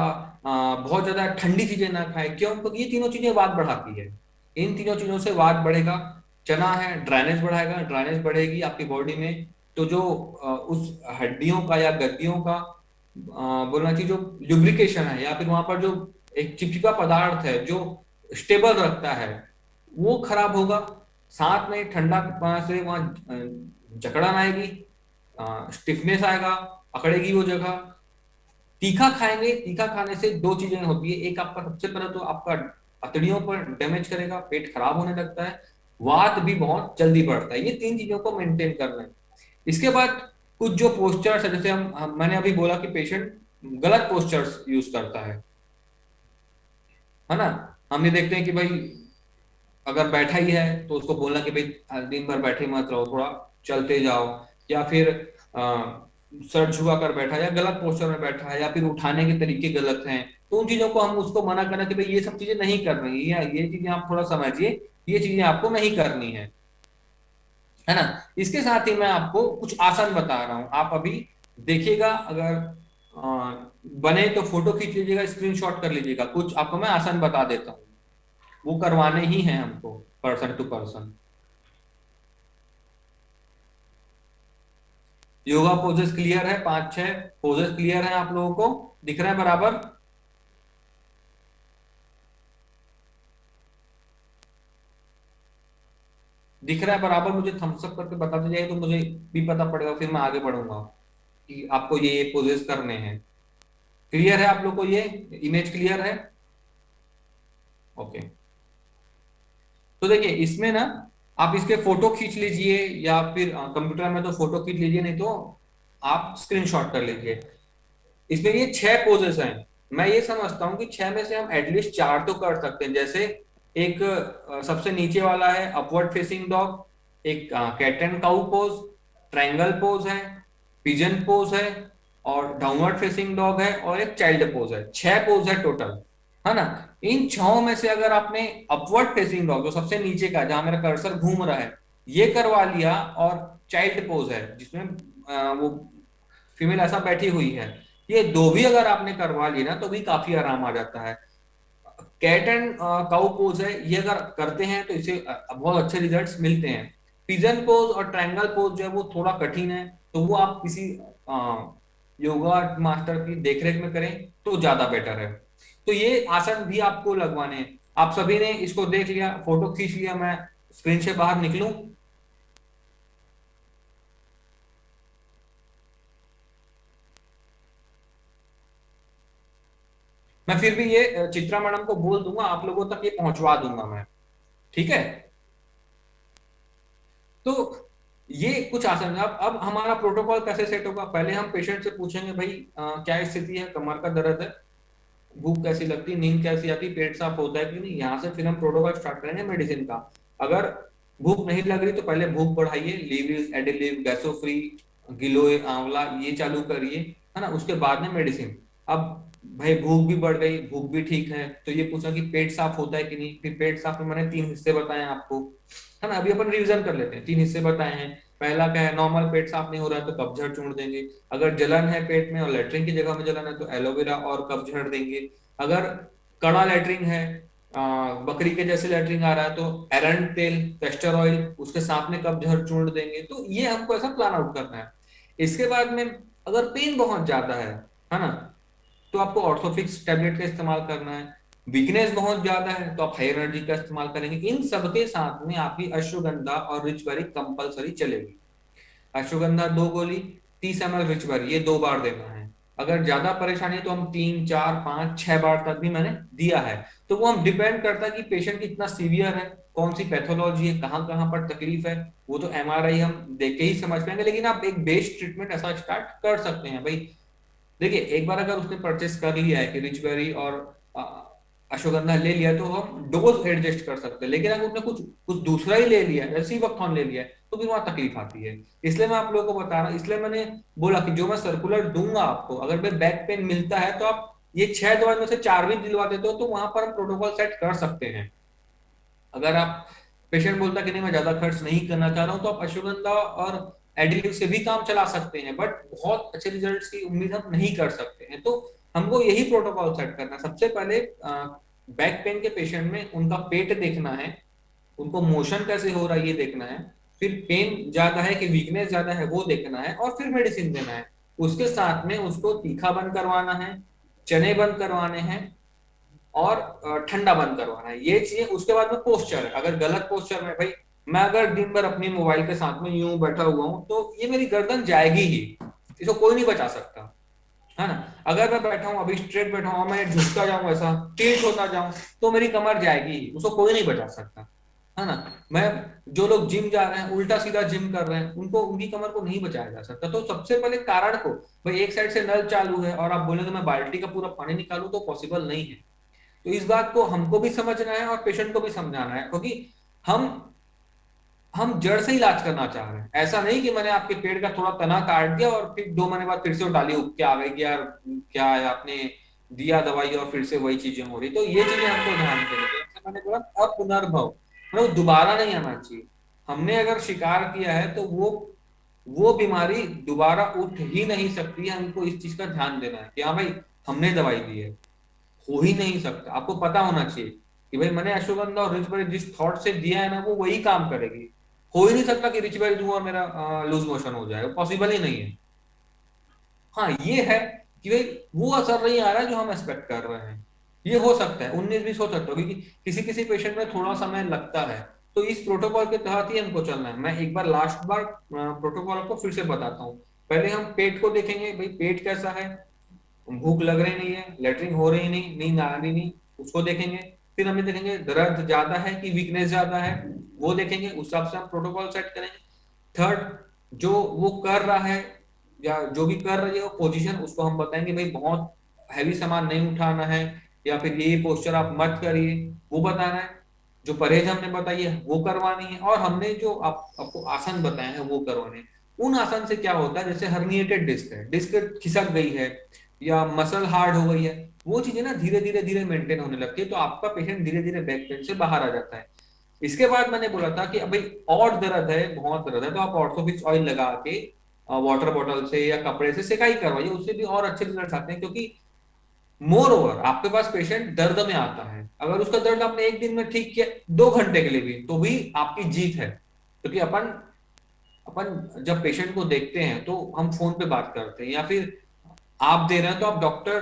बहुत ज्यादा ठंडी चीजें ना खाए। क्यों? क्योंकि ये तीनों चीजें वात बढ़ाती है, इन तीनों चीजों से वात बढ़ेगा। चना है ड्राइनेज बढ़ाएगा, ड्राइनेज बढ़ेगी आपकी बॉडी में तो जो उस हड्डियों का या गद्दियों का बोलना चाहिए जो लुब्रिकेशन है या फिर वहां पर जो एक चिपचिपा पदार्थ है जो स्टेबल रखता है वो खराब होगा। साथ में ठंडा पानी से वहां जकड़न आएगी, स्टिफनेस आएगा, अकड़ेगी वो जगह। तीखा खाएंगे, तीखा खाने से दो चीजें होती है, एक आपका सबसे पहले तो आपका अतड़ियों पर डैमेज करेगा, पेट खराब होने लगता है, वात भी बहुत जल्दी बढ़ता है। ये तीन चीजों को मेंटेन करना है। इसके बाद कुछ जो पोस्चर्स है, जैसे मैंने अभी बोला कि पेशेंट गलत पोस्चर्स यूज करता है ना। हम ये देखते हैं कि भाई अगर बैठा ही है तो उसको बोलना कि भाई दिन भर बैठे मत रहो, थोड़ा चलते जाओ, या फिर सर झुका कर बैठा या गलत पोस्चर में बैठा है या फिर उठाने के तरीके गलत हैं, तो उन चीजों को हम उसको मना करना कि भाई ये सब चीजें नहीं करनी है, ये चीजें आप थोड़ा समझिए, ये चीजें आपको नहीं करनी है ना। इसके साथ ही मैं आपको कुछ आसन बता रहा हूं, आप अभी देखिएगा, अगर बने तो फोटो खींच लीजिएगा, स्क्रीनशॉट कर लीजिएगा, कुछ आपको मैं आसन बता देता हूँ, वो करवाने ही हैं हमको person to person. Yoga poses clear है? 5-6 पोजेस क्लियर है आप लोगों को? दिख रहा है बराबर? दिख रहा है बराबर? मुझे थम्स अप करके बता दीजिए तो मुझे भी पता पड़ेगा, फिर मैं आगे बढ़ूंगा कि आपको ये पोजेस करने हैं। क्लियर है आप लोग को? ये इमेज क्लियर है? ओके। तो देखिए इसमें ना आप इसके फोटो खींच लीजिए या फिर कंप्यूटर में तो फोटो खींच लीजिए, नहीं तो आप स्क्रीनशॉट कर लीजिए। इसमें ये 6 पोजेस हैं। मैं ये समझता हूँ कि 6 में से हम एटलीस्ट 4 तो कर सकते हैं। जैसे एक सबसे नीचे वाला है अपवर्ड फेसिंग डॉग, एक cat and cow pose, triangle pose है, पिजन पोज है, और डाउनवर्ड फेसिंग डॉग है, और एक चाइल्ड पोज है। 6 पोज है टोटल, है ना। इन 6 में से अगर आपने अपवर्ड फेसिंग डॉग जो सबसे नीचे का जहां मेरा कर्सर घूम रहा है ये करवा लिया, और चाइल्ड पोज है जिसमें वो फीमेल ऐसा बैठी हुई है, ये दो भी अगर आपने करवा ली ना तो भी काफी आराम आ जाता है। कैट एंड काउ पोज है, ये अगर करते हैं तो इसे बहुत अच्छे रिजल्ट्स मिलते हैं। पिजन पोज और ट्रायंगल पोज जो है वो थोड़ा कठिन है, तो वो आप किसी योगा मास्टर की देखरेख में करें तो ज्यादा बेटर है। तो ये आसन भी आपको लगवाने हैं। आप सभी ने इसको देख लिया, फोटो खींच लिया, मैं स्क्रीन से बाहर निकलूं? मैं फिर भी ये चित्रा मैडम को बोल दूंगा, आप लोगों तक ये पहुंचवा दूंगा मैं, ठीक है। तो ये कुछ आसन है। अब हमारा प्रोटोकॉल कैसे सेट होगा? पहले हम पेशेंट से पूछेंगे भाई क्या स्थिति है, कमर का दर्द है, भूख कैसी लगती है, नींद कैसी आती है, पेट साफ होता है कि नहीं। यहाँ से फिर हम प्रोटोकॉल स्टार्ट करेंगे मेडिसिन का। अगर भूख नहीं लग रही तो पहले भूख बढ़ाइए, लीव एडिलिव, गैसो फ्री, गिलोय, आंवला, ये चालू करिए, है ना। उसके बाद में मेडिसिन। अब भाई भूख भी बढ़ गई, भूख भी ठीक है, तो ये पूछा कि पेट साफ होता है कि नहीं। फिर पेट साफ में मैंने 3 हिस्से बताए आपको, है ना। अभी अपन रिवीजन कर लेते हैं। 3 हिस्से बताए हैं, पहला क्या है, नॉर्मल पेट साफ नहीं हो रहा है तो कपझड़ चूर्ण देंगे। अगर जलन है पेट में और लेटरिन की जगह में जलन है तो एलोवेरा और कपझड़ देंगे। अगर कड़ा लेटरिन है, बकरी के जैसे लेटरिन आ रहा है तो एरंड तेल, कैस्टर ऑयल, उसके साथ में कपझड़ चूर्ण देंगे। तो ये हमको ऐसा प्लान आउट करना है। इसके बाद में अगर पेन बहुत ज्यादा है ना, तो आपको ऑर्थोफिक्स टेबलेट का इस्तेमाल करना है। वीकनेस बहुत ज्यादा है तो आप हाई एनर्जी का इस्तेमाल करेंगे। इन सबके साथ में आपकी अश्वगंधा और रिचबेरी कंपलसरी चलेगी। अश्वगंधा 2 गोली, 30 ml रिचबेरी, ये 2 बार देना है। अगर ज्यादा परेशानी है तो हम 3, 4, 5, 6 बार तक भी मैंने दिया है। तो वो हम डिपेंड करता है कि पेशेंट कितना सीवियर है, कौन सी पैथोलॉजी है, कहाँ कहाँ पर तकलीफ है। वो तो एमआरआई हम देख के ही समझ पाएंगे, लेकिन आप एक बेस ट्रीटमेंट ऐसा स्टार्ट कर सकते हैं भाई। देखिए एक बार अगर उसने परचेस कर लिया है कि रिचबेरी और अ, अश्वगंधा ले लिया है, तो हम डोज एडजस्ट कर सकते हैं। लेकिन अगर उसने कुछ कुछ दूसरा ही ले लिया है, सीवकथॉन ले लिया है, तो फिर वहां तकलीफ आती है। इसलिए मैं आप लोगों को बता रहा हूँ, इसलिए मैंने बोला कि जो मैं सर्कुलर दूंगा आपको, अगर मैं बैक पेन मिलता है तो आप ये 6 दवाई में से 4 भी दिलवा देते हो, तो वहां पर हम प्रोटोकॉल सेट कर सकते हैं। अगर आप पेशेंट बोलता कि नहीं मैं ज्यादा खर्च नहीं करना चाह रहा हूँ, तो आप अश्वगंधा और एडिलिव से भी काम चला सकते हैं, बट बहुत अच्छे रिजल्ट्स की उम्मीद हम नहीं कर सकते हैं। तो हमको यही प्रोटोकॉल सेट करना है। सबसे पहले बैक पेन के पेशेंट में उनका पेट देखना है, उनको मोशन कैसे हो रहा है ये देखना है, फिर पेन ज्यादा है कि वीकनेस ज्यादा है वो देखना है, और फिर मेडिसिन देना है। उसके साथ में उसको तीखा बंद करवाना है, चने बंद करवाने हैं, और ठंडा बंद करवाना है, ये चीजें। उसके बाद में पोस्चर है, अगर गलत पोस्चर में भाई, मैं अगर दिन भर अपनी मोबाइल के साथ में यूं बैठा हुआ हूं तो ये मेरी गर्दन जाएगी ही, इसको कोई नहीं बचा सकता, है ना। अगर मैं बैठा हूं अभी स्ट्रेट बैठा हूं और मैं झुकता जाऊं, ऐसा टिल्ट होता जाऊं, तो मेरी कमर जाएगी ही, उसको कोई नहीं बचा सकता, है ना। मैं, जो लोग जिम जा रहे हैं उल्टा सीधा जिम कर रहे हैं, उनको, उनकी कमर को नहीं बचाया जा सकता। तो सबसे पहले कारण को, भाई एक साइड से नल चालू है और आप बोले तो मैं बाल्टी का पूरा पानी निकालूं, तो पॉसिबल नहीं है। तो इस बात को हमको भी समझना है और पेशेंट को भी समझाना है, क्योंकि हम हम जड़ से इलाज करना चाह रहे हैं। ऐसा नहीं कि मैंने आपके पेड़ का थोड़ा तना काट दिया और फिर 2 महीने बाद फिर से डाली उग के आ गई कि यार क्या है, आपने दिया दवाई और फिर से वही चीजें हो रही। तो ये चीजें हमको ध्यान देनी चाहिए। जैसे मैंने बोला अपुनर्भव, मतलब दोबारा नहीं आना चाहिए। हमने अगर शिकार किया है तो वो बीमारी दोबारा उठ ही नहीं सकती है। हमको इस चीज का ध्यान देना है कि हाँ भाई, हमने दवाई दी है, हो ही नहीं सकता। आपको पता होना चाहिए कि भाई मैंने अश्वगंधा और रिचबेरी जिस थॉट से दिया है ना, वो वही काम करेगी। हो ही नहीं सकता कि रिचबेरी दूं और मेरा लूज मोशन हो जाए, पॉसिबल ही नहीं है। हाँ ये है कि भाई वो असर नहीं आ रहा है जो हम एक्सपेक्ट कर रहे हैं। ये हो सकता है 19-20 हो सकता है, क्योंकि किसी किसी पेशेंट में थोड़ा समय लगता है। तो इस प्रोटोकॉल के तहत ही हमको चलना है। मैं एक बार लास्ट बार प्रोटोकॉल आपको फिर से बताता हूँ। पहले हम पेट को देखेंगे, भाई पेट कैसा है, भूख लग रही नहीं है, लेटरिन हो रही नहीं, नींद आ रही नहीं, उसको देखेंगे। फिर हमें देखेंगे दर्द ज्यादा है कि वीकनेस ज्यादा है, वो देखेंगे, उस हिसाब से हम प्रोटोकॉल सेट करेंगे। थर्ड, जो वो कर रहा है या जो भी कर रही है वो पोजीशन, उसको हम बताएंगे भाई बहुत हैवी सामान नहीं उठाना है, या फिर ये पोस्चर आप मत करिए, वो बताना है। जो परहेज हमने बताई है वो करवानी है, और हमने जो आपको आसन बताए हैं वो करवाने हैं। उन आसन से क्या होता है, जैसे हर्निएटेड डिस्क है, डिस्क खिसक गई है या मसल हार्ड हो गई है, वो चीजें ना धीरे धीरे धीरे मेंटेन होने लगती है, तो आपका पेशेंट धीरे धीरे बैक पेन से बाहर आ जाता है। इसके बाद मैंने बोला था कि अब भाई और दर्द है, बहुत दर्द है, तो आप ऑर्थोफिक्स ऑयल लगा के वाटर बॉटल से या कपड़े से सिकाई करवाइए, उससे भी और अच्छे रिजल्ट आते हैं। क्योंकि मोर ओवर आपके पास पेशेंट दर्द में आता है, अगर उसका दर्द आपने एक दिन में ठीक किया, 2 घंटे के लिए भी, तो भी आपकी जीत है। क्योंकि अपन अपन जब पेशेंट को देखते हैं तो हम फोन पे बात करते हैं, या फिर आप दे रहे हैं तो आप डॉक्टर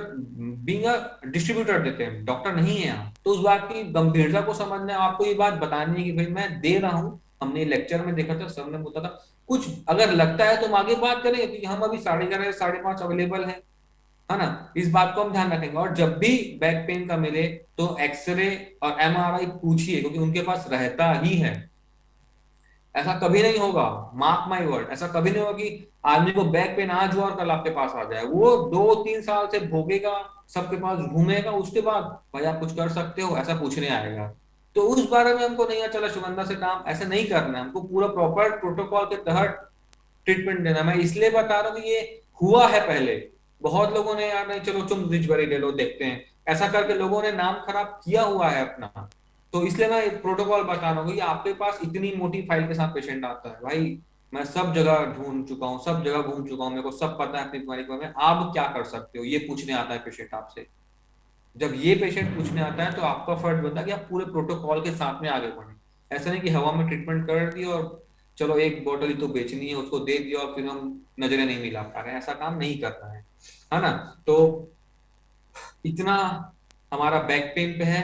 बीइंग अ डिस्ट्रीब्यूटर देते हैं, डॉक्टर नहीं है आप। तो उस बात की गंभीरता को समझना है, आपको ये बात बतानी है कि भाई मैं दे रहा हूं। हमने लेक्चर में देखा था, सर ने बोला था कुछ अगर लगता है तो हम आगे बात करेंगे, क्योंकि हम अभी 11:30 5:30 अवेलेबल है ना। इस बात को हम ध्यान रखेंगे। और जब भी बैक पेन का मिले तो एक्सरे और एमआरआई पूछिए, क्योंकि उनके पास रहता ही है। ऐसा कभी नहीं होगा, मार्क माई वर्ड, ऐसा कभी नहीं होगा कि आदमी को बैक पेन आज हुआ और कल आपके पास आ जाए। वो 2-3 साल से भोगेगा, सबके पास घूमेगा, उसके बाद भाई आप कुछ कर सकते हो ऐसा पूछने आएगा। तो उस बारे में हमको नहीं चला सुगंधा से काम ऐसा नहीं करना है, हमको पूरा प्रॉपर प्रोटोकॉल के तहत ट्रीटमेंट देना। मैं इसलिए बता रहा हूँ कि ये हुआ है पहले। बहुत लोगों ने यार नहीं चलो तुम रिचबेरी ले लो देखते हैं, ऐसा करके लोगों ने नाम खराब किया हुआ है अपना। तो इसलिए मैं प्रोटोकॉल बता रहा हूँ कि आपके पास इतनी मोटी फाइल के साथ पेशेंट आता है भाई, मैं सब जगह ढूंढ चुका हूँ, सब जगह घूम चुका हूँ, मेरे को सब पता है अपनी बीमारी के बारे में, आप क्या कर सकते हो, ये पूछने आता है पेशेंट आपसे। जब ये पेशेंट पूछने आता है तो आपका फर्ज बनता है कि आप पूरे प्रोटोकॉल के साथ में आगे बढ़े। ऐसा नहीं कि हवा में ट्रीटमेंट कर दी और चलो एक बोतल ही तो बेचनी है उसको दे दिया और फिर हम नजरें नहीं मिला पा रहे हैं, ऐसा काम नहीं करना है ना। तो इतना हमारा बैक पेन पे है।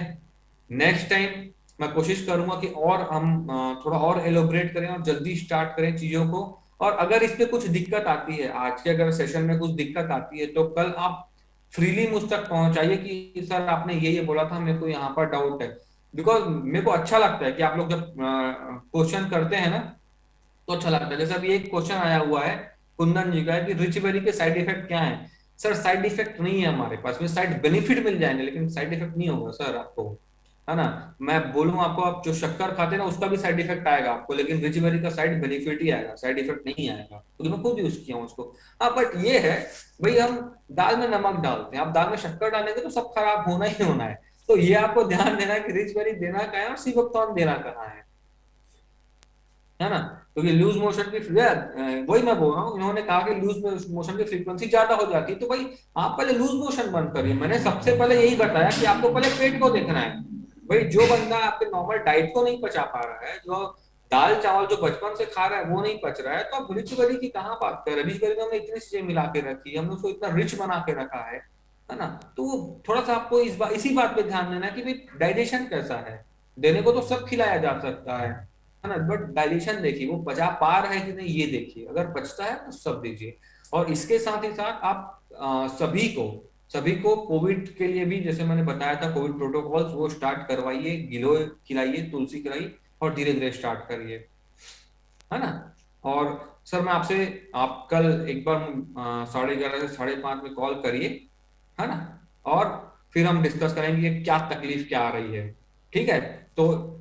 नेक्स्ट टाइम मैं कोशिश करूंगा कि और हम थोड़ा और एलोबरेट करें और जल्दी स्टार्ट करें चीजों को। और अगर इस पे कुछ दिक्कत आती है, आज के अगर सेशन में कुछ दिक्कत आती है, तो कल आप फ्रीली मुझ तक पहुंचाइए कि सर आपने ये बोला था, मेरे को यहाँ पर डाउट है। बिकॉज मेरे को अच्छा लगता है कि आप लोग जब क्वेश्चन करते हैं ना, तो अच्छा लगता है। जैसे अभी एक क्वेश्चन आया हुआ है कुंदन जी का है कि रिच बेरी के साइड इफेक्ट क्या है। सर साइड इफेक्ट नहीं है हमारे पास में, साइड बेनिफिट मिल जाएंगे लेकिन साइड इफेक्ट नहीं होगा सर आपको, है ना। मैं बोलूं आपको, आप जो शक्कर खाते हैं ना उसका भी साइड इफेक्ट आएगा आपको, लेकिन रिच बेरी का साइड बेनिफिट ही आएगा, साइड इफेक्ट नहीं आएगा, क्योंकि मैं खुद यूज किया हूँ उसको। हाँ बट ये है भाई, हम दाल में नमक डालते हैं, आप दाल में शक्कर डालेंगे तो सब खराब होना ही होना है। तो ये आपको ध्यान देना है कि रिच बेरी देना कहाँ है और सीबकथॉर्न देना कहाँ है ना। क्योंकि लूज मोशन की वही मैं बोल रहा हूँ, इन्होंने कहा कि लूज मोशन की फ्रीक्वेंसी ज्यादा हो जाती है, तो भाई आप पहले लूज मोशन बंद करिए। मैंने सबसे पहले यही बताया कि आपको पहले पेट को देखना है। भाई जो बंदा आपके नॉर्मल डाइट को नहीं पचा पा रहा है, जो दाल चावल जो बचपन से खा रहा है वो नहीं पच रहा है, तो आप रिच बेरी की कहाँ बात कर रहे हैं। रिच बेरी में हमने इतनी चीजें मिला के रखी है, हमने उसको इतना रिच बना के रखा है ना। तो थोड़ा सा आपको इसी बात पे ध्यान देना है कि भाई डाइजेशन कैसा है। देने को तो सब खिलाया जा सकता है ना, बट डाइजेशन देखिए वो पचा पा रहा है कि नहीं ये देखिए, अगर पचता है तो सब दीजिए। और इसके साथ ही साथ आप सभी को कोविड के लिए भी, जैसे मैंने बताया था कोविड प्रोटोकॉल्स, वो स्टार्ट करवाइए, गिलोय खिलाइए, तुलसी खिलाइए, और धीरे धीरे स्टार्ट करिए, है ना। और सर मैं आपसे, आप कल एक बार 11:30 से 5:30 में कॉल करिए, है ना। और फिर हम डिस्कस करेंगे कि क्या तकलीफ क्या आ रही है। ठीक है। तो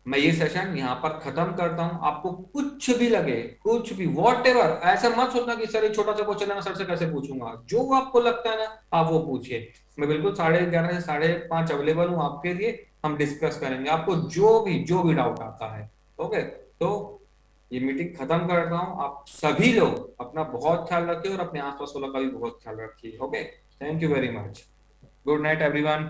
मैं ये सेशन यहाँ पर खत्म करता हूँ। आपको कुछ भी लगे, कुछ भी वॉट एवर, ऐसा मत सोचना कि सर ये छोटा सा क्वेश्चन है मैं सर से कैसे पूछूंगा, जो आपको लगता है ना आप वो पूछिए। मैं बिल्कुल 11:30 से 5:30 अवेलेबल हूँ आपके लिए। हम डिस्कस करेंगे आपको जो भी डाउट आता है। ओके। तो ये मीटिंग खत्म करता हूँ। आप सभी लोग अपना बहुत ख्याल रखिए और अपने आसपास वालों का भी बहुत ख्याल रखिए। Okay. Thank you very much. Good night everyone.